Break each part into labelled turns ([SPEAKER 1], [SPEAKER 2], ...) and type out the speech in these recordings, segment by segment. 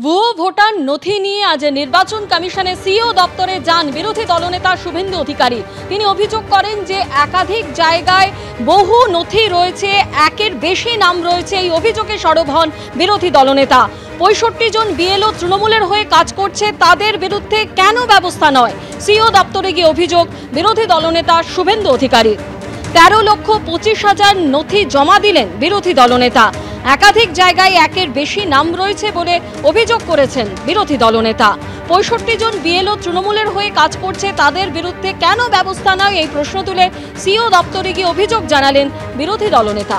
[SPEAKER 1] ভুয়ো ভোটার নথি নিয়ে আজ নির্বাচন কমিশনের সিইও দপ্তরে যান বিরোধী দলনেতা শুভেন্দু অধিকারী। তিনি অভিযোগ করেন যে একাধিক জায়গায় বহু নথি রয়েছে, একের বেশি নাম রয়েছে। এই অভিযোগে সরব হন বিরোধী দলনেতা। ৬৫ জন বিএলও তৃণমূলের হয়ে কাজ করছে, তাদের বিরুদ্ধে কেন ব্যবস্থা নয়? সিইও দপ্তরে গিয়ে অভিযোগ বিরোধী দলনেতা শুভেন্দু অধিকারী। ১৩,২৫,০০০ নথি জমা দিলেন বিরোধী দলনেতা। একাধিক জায়গায় একের বেশি নাম রয়েছে বলে অভিযোগ করেছেন বিরোধী দলনেতা। ৬৫ জন বিএলও তৃণমূলের হয়ে কাজ করছে, তাদের বিরুদ্ধে কেন ব্যবস্থা নয় এই প্রশ্ন তুলে সিইও দপ্তরে গিয়ে অভিযোগ জানালেন বিরোধী দলনেতা।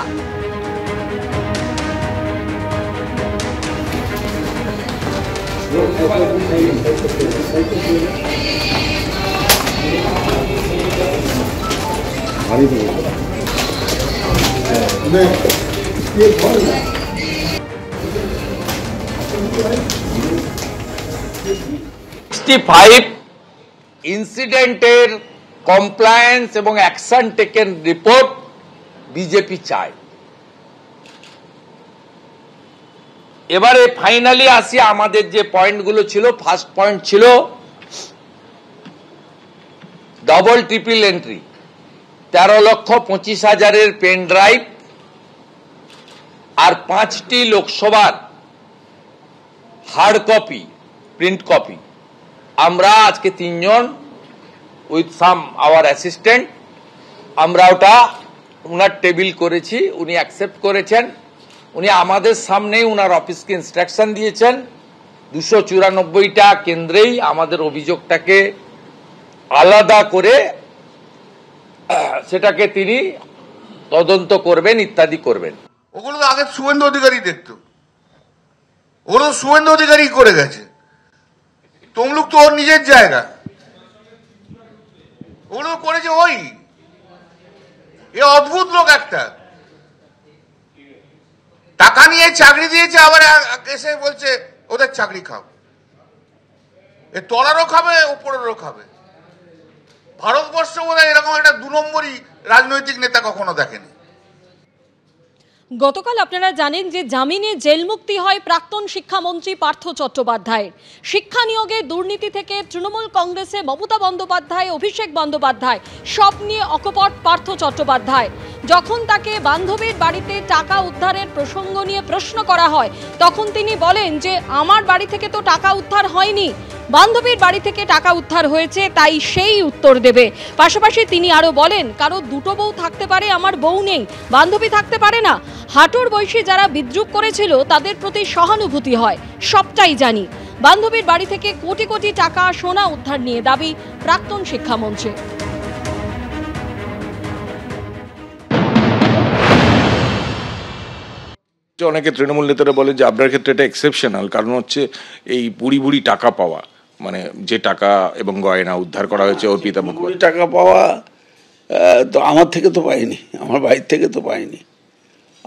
[SPEAKER 2] ইনসিডেন্টের কমপ্লায়েন্স এবং অ্যাকশন টেকেন রিপোর্ট বিজেপি চায়। এবারে ফাইনালি আসি আমাদের যে পয়েন্টগুলো ছিল। ফার্স্ট পয়েন্ট ছিল ডবল ট্রিপল এন্ট্রি, ১৩,২৫,০০০ পেন ড্রাইভ আর ৫টি লোকসভার হার্ড কপি, প্রিন্ট কপি। আমরা আজকে ৩ জন উইথ সাম আওয়ার অ্যাসিস্ট্যান্ট আমরা ওটা উনার টেবিল করেছি, উনি অ্যাকসেপ্ট করেছেন। উনি আমাদের সামনেই উনার অফিসকে ইনস্ট্রাকশন দিয়েছেন ২৯৪টা কেন্দ্রেই আমাদের অভিযোগটাকে আলাদা করে সেটাকে তিনি তদন্ত করবেন, ইত্যাদি করবেন।
[SPEAKER 3] ওগুলো তো আগে শুভেন্দু অধিকারী দেখতো, ওগুলো শুভেন্দু অধিকারী করে গেছে। তমলুক তো ওর নিজের জায়গা, ওগুলো করেছে ওই। এ অদ্ভুত লোক একটা, টাকা নিয়ে চাকরি দিয়েছে, আবার এসে বলছে ওদের চাকরি খাও। এ তলারও খাবে, উপরেরও খাবে। ভারতবর্ষ বোধহয় এরকম একটা ২ নম্বরই রাজনৈতিক নেতা কখনো দেখেনি।
[SPEAKER 1] গতকাল আপনারা জানেন যে জামিনে জেল মুক্তি হয় প্রাক্তন শিক্ষামন্ত্রী পার্থ চট্টোপাধ্যায়ের। শিক্ষা নিয়োগে দুর্নীতি থেকে তৃণমূল কংগ্রেসে মমতা বন্দ্যোপাধ্যায়, অভিষেক বন্দ্যোপাধ্যায় সব নিয়ে অকপট পার্থ চট্টোপাধ্যায়। যখন তাকে বান্ধবীর বাড়িতে টাকা উদ্ধারের প্রসঙ্গ নিয়ে প্রশ্ন করা হয়, তখন তিনি বলেন যে আমার বাড়ি থেকে তো টাকা উদ্ধার হয়নি, বান্ধবীর বাড়ি থেকে টাকা উদ্ধার হয়েছে, তাই সেই উত্তর দেবে। পাশাপাশি তিনি আরো বলেন, কারো ২টো বউ থাকতে পারে, আমার বউ নেই, বান্ধবী থাকতে পারে না। হাঁটুর বয়সী যারা বিদ্রুপ করেছিল তাদের প্রতি সহানুভূতি হয়, সবটাই জানি। বান্ধবীর বাড়ি থেকে কোটি কোটি টাকা সোনা উদ্ধার নিয়ে দাবি প্রাক্তন শিক্ষামন্ত্রী।
[SPEAKER 4] অনেকে তৃণমূল নেতারা বলে যে আপনার ক্ষেত্রে এটা এক্সেপশনাল, কারণ হচ্ছে এই বুড়ি বুড়ি টাকা পাওয়া, মানে যে টাকা এবং গয়না উদ্ধার করা হয়েছে অর্পিতা মুখোপাধ্যায়।
[SPEAKER 5] টাকা পাওয়া তো আমার থেকে তো পাইনি, আমার বাড়ির থেকে তো পাইনি,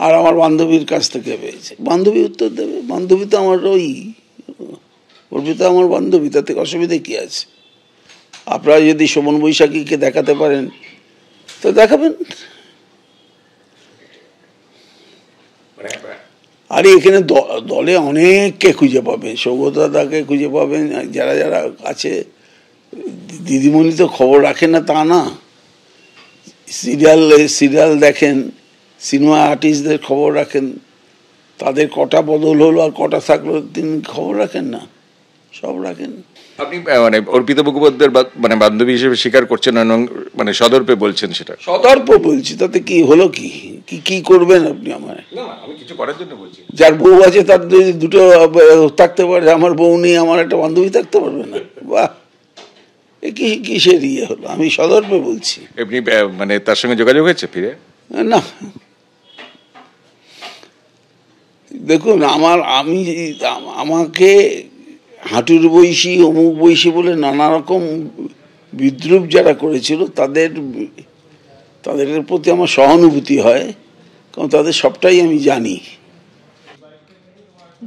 [SPEAKER 5] আর আমার বান্ধবীর কাছ থেকে পেয়েছে। বান্ধবী উত্তর দেবে, বান্ধবী তো আমার ওই অর্পিতা আমার বান্ধবী, তাতে অসুবিধা কি আছে? আপনারা যদি শোভন বৈশাখীকে দেখাতে পারেন তো দেখাবেন। আরে এখানে দলে অনেককে খুঁজে পাবেন, সৌগতদাকে খুঁজে পাবেন, যারা যারা আছে। দিদিমণি তো খবর রাখেন না তা না, সিরিয়াল দেখেন, সিনেমা আর্টিস্টদের খবর রাখেন, তাদের কটা বদল হলো আর কটা থাকলো তিনি খবর রাখেন না? সব রাখেন।
[SPEAKER 4] আপনি মানে অর্পিতা মুখোপাধ্যায়ের মানে বান্ধবী হিসেবে স্বীকার করছেন, মানে সদর্পে বলছেন? সেটা
[SPEAKER 5] সদর্প বলছি, তাতে কি হলো? কি করবেন আপনি? আমার
[SPEAKER 4] আমি কিছু করার জন্য বলছি।
[SPEAKER 5] যার বউ আছে তার যদি 2টো থাকতে পারে, আমার বউ নেই, আমার একটা বান্ধবী থাকতে পারবে না? বাহ, কিসের ইয়ে হলো? আমি সদর্পে বলছি।
[SPEAKER 4] এমনি মানে তার সঙ্গে যোগাযোগ হয়েছে ফিরে?
[SPEAKER 5] না, দেখুন আমাকে হাঁটুর বয়সী, অমুক বয়সী বলে নানা রকম বিদ্রুপ যারা করেছিল তাদের প্রতি আমার সহানুভূতি হয়, কারণ তাদের সবটাই আমি জানি।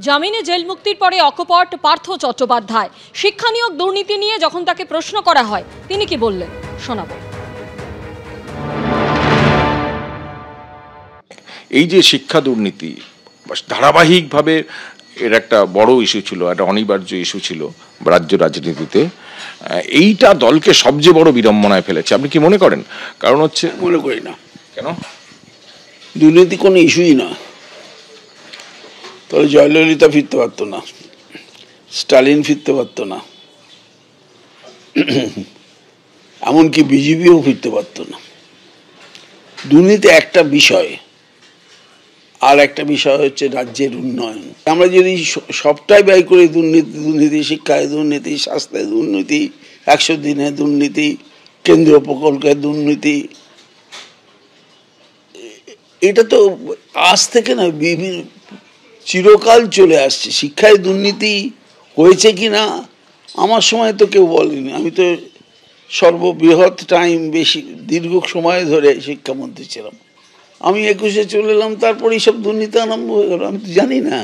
[SPEAKER 1] জামিনে জেল মুক্তির পরে অকপট পার্থ চট্টোপাধ্যায়। শিক্ষা নিয়োগ দুর্নীতি নিয়ে যখন তাকে প্রশ্ন করা হয় তিনি কি বললেন শোনাবো।
[SPEAKER 4] এই যে শিক্ষা দুর্নীতি ধারাবাহিকভাবে এর একটা বড় ইস্যু ছিল, একটা অনিবার্য ইস্যু ছিল রাজ্য রাজনীতিতে। এইটা দলকে সবচেয়ে বড় বিড়ম্বনায় ফেলেছে। আপনি কি মনে করেন? কারণ হচ্ছে,
[SPEAKER 5] মনে করি না।
[SPEAKER 4] কেন?
[SPEAKER 5] দুর্নীতি কোনো ইস্যুই না। তাহলে জয়ললিতা ফিরতে পারতো না, স্টালিন ফিরতে পারতো না, এমনকি বিজেপিও ফিরতে পারতো না। দুর্নীতি একটা বিষয়, আর একটা বিষয় হচ্ছে রাজ্যের উন্নয়ন। আমরা যদি সবটাই ব্যয় করি দুর্নীতি, শিক্ষায় দুর্নীতি, স্বাস্থ্যে দুর্নীতি, 100 দিনে দুর্নীতি, কেন্দ্রীয় প্রকল্পের দুর্নীতি, এটা তো আজ থেকে না, চিরকাল চলে আসছে। শিক্ষায় দুর্নীতি হয়েছে কি না আমার সময় তো কেউ বলেনি। আমি তো সর্ববৃহৎ টাইম, বেশি দীর্ঘ সময় ধরে শিক্ষামন্ত্রী ছিলাম। আমি 21-এ চলে এলাম, তারপরে এইসব দুর্নীতি আরম্ভ হয়ে গেল। আমি তো জানি না।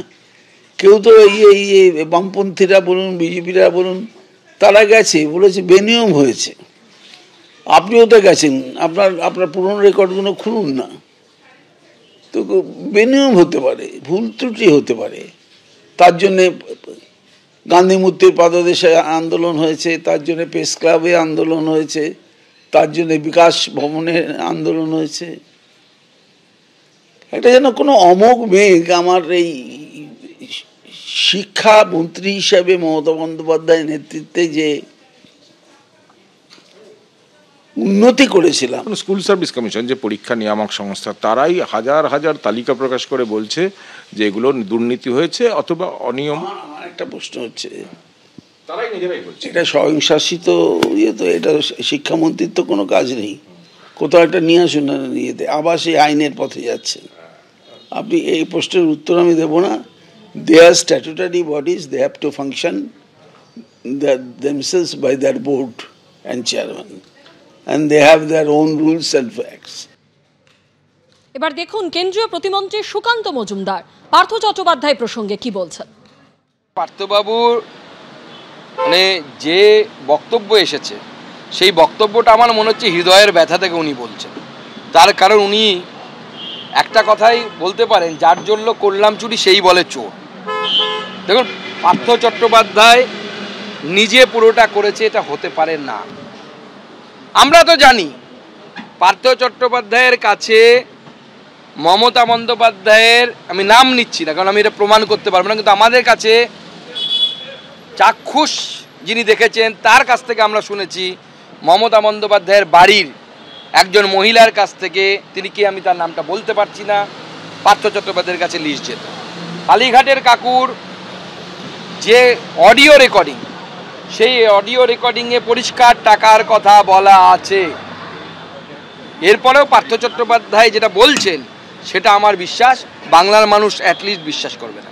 [SPEAKER 5] কেউ তো এই বামপন্থীরা বলুন, বিজেপিরা বলুন, তারা গেছে বলেছে বেনিয়ম হয়েছে। আপনিও তো গেছেন, আপনার পুরনো রেকর্ডগুলো খুলুন না। তো বেনিয়ম হতে পারে, ভুল ত্রুটি হতে পারে। তার জন্যে গান্ধী মূর্তির পাদদেশে আন্দোলন হয়েছে, তার জন্য প্রেস ক্লাবে আন্দোলন হয়েছে, তার জন্য বিকাশ ভবনে আন্দোলন হয়েছে। এটা যেন কোনো অমোঘ মেঘ আমার এই শিক্ষা মন্ত্রী হিসাবে মমতা বন্দ্যোপাধ্যায়ের নেতৃত্বে যে উন্নতি করেছিলাম।
[SPEAKER 4] স্কুল সার্ভিস কমিশন, যে পরীক্ষা নিয়ামক সংস্থা, তারাই হাজার হাজার তালিকা প্রকাশ করে বলছে যে এগুলো দুর্নীতি হয়েছে অথবা অনিয়ম।
[SPEAKER 5] আমার একটা প্রশ্ন হচ্ছে,
[SPEAKER 4] তারাই নিজেরাই বলছে
[SPEAKER 5] এটা স্বয়ংশাসিত তো, এটা শিক্ষামন্ত্রীর তো কোনো কাজ নেই। কোথাও একটা নিয়ে আসুন না, নিয়েতে আবার সেই আইনের পথে যাচ্ছেন আপনি। এই প্রশ্নের উত্তর আমি দেব না। They are statutory bodies, they have to function themselves by their board and chairman, and they have their own rules and facts.
[SPEAKER 1] এবার দেখুন কেন্দ্রীয় প্রতিমন্ত্রী সুকান্ত মজুমদার পার্থ চট্টোপাধ্যায় প্রসঙ্গে কি বলছেন।
[SPEAKER 6] পার্থবাবুর মানে যে বক্তব্য এসেছে, সেই বক্তব্যটা আমার মনে হচ্ছে হৃদয়ের ব্যথা থেকে উনি বলছেন। তার কারণ উনি একটা কথাই বলতে পারেন, যার জন্য করলাম চুরি সেই বলে চোর। দেখুন, পার্থ চট্টোপাধ্যায় নিজে পুরোটা করেছে, এটা হতে পারে না। আমরা তো জানি পার্থ চট্টোপাধ্যায়ের কাছে মমতা বন্দ্যোপাধ্যায়ের, আমি নাম নিচ্ছি না কারণ আমি এটা প্রমাণ করতে পারবো না, কিন্তু আমাদের কাছে চাক্ষুষ যিনি দেখেছেন তার কাছ থেকে আমরা শুনেছি মমতা বন্দ্যোপাধ্যায়ের বাড়ির একজন মহিলার কাছ থেকে, তিনি কি আমি তার নামটা বলতে পারছি না, পার্থ চট্টোপাধ্যায়ের কাছে লিস্ট যেত। কালীঘাটের কাকুর যে অডিও রেকর্ডিং, সেই অডিও রেকর্ডিংয়ে পরিষ্কার টাকার কথা বলা আছে। এরপরেও পার্থ চট্টোপাধ্যায় যেটা বলছেন সেটা আমার বিশ্বাস বাংলার মানুষ অ্যাটলিস্ট বিশ্বাস করবে না।